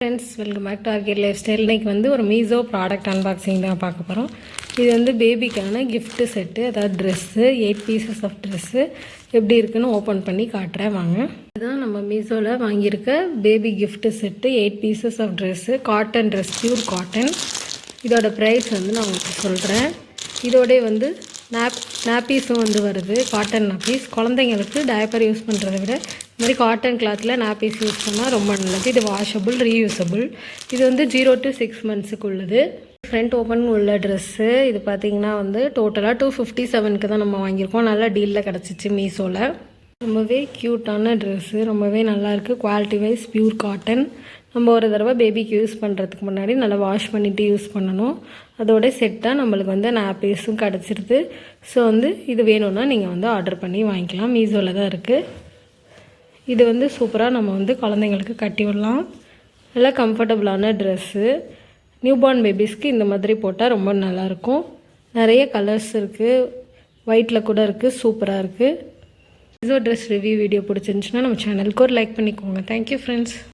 Friends, welcome back to Arcade lifestyle. இன்றைக்கி வந்து ஒரு மீஷோ ப்ராடக்ட் அன்பாக்சிங் தான் பார்க்க போகிறோம். இது வந்து பேபிக்கான கிஃப்ட்டு செட்டு, அதாவது ட்ரெஸ்ஸு 8 பீசஸ் ஆஃப் ட்ரெஸ்ஸு எப்படி இருக்குன்னு ஓப்பன் பண்ணி காட்டுறேன் வாங்க. இதுதான் நம்ம மீஷோவில் வாங்கியிருக்க baby gift set, 8 pieces of dress, cotton dress, pure cotton. இதோட ப்ரைஸ் வந்து நான் உங்களுக்கு சொல்கிறேன். இதோடய வந்து நாப்பீஸும் வந்து வருது, காட்டன் நாப்பீஸ். குழந்தைங்களுக்கு டயப்பர் யூஸ் பண்ணுறத விட இந்த மாதிரி காட்டன் கிளாத்தில் நாப்பீஸ் யூஸ் பண்ணால் ரொம்ப நல்லது. இது வாஷபிள், ரீயூசபிள். இது வந்து 0 to 6 months உள்ளது. ஃப்ரண்ட் ஓப்பன் உள்ள ட்ரெஸ்ஸு. இது பார்த்திங்கன்னா வந்து டோட்டலாக 257க்கு தான் நம்ம வாங்கியிருக்கோம். நல்லா டீலில் கிடச்சிச்சு மீஷோவில். ரொம்பவே க்யூட்டான ட்ரெஸ்ஸு, ரொம்பவே நல்லாயிருக்கு. Quality wise pure cotton. நம்ம ஒரு தடவை பேபிக்கு யூஸ் பண்ணுறதுக்கு முன்னாடி நல்லா வாஷ் பண்ணிவிட்டு யூஸ் பண்ணணும். அதோட செட்டாக நம்மளுக்கு வந்து நாப்பீஸும் கிடச்சிருது. ஸோ வந்து இது வேணும்னா நீங்கள் வந்து ஆர்டர் பண்ணி வாங்கிக்கலாம். மீஷோவில் தான் இருக்குது. இது வந்து சூப்பராக நம்ம வந்து குழந்தைங்களுக்கு கட்டி விடலாம். நல்லா கம்ஃபர்டபுளான ட்ரெஸ்ஸு. நியூபார்ன் பேபிஸ்க்கு இந்த மாதிரி போட்டால் ரொம்ப நல்லாயிருக்கும். நிறைய கலர்ஸ் இருக்குது, ஒயிட்டில் கூட இருக்குது. சூப்பராக இருக்குது. மீஷோ ட்ரெஸ் ரிவ்யூ வீடியோ பிடிச்சிருந்துச்சுன்னா நம்ம சேனலுக்கு ஒரு லைக் பண்ணிக்கோங்க. Thank you friends.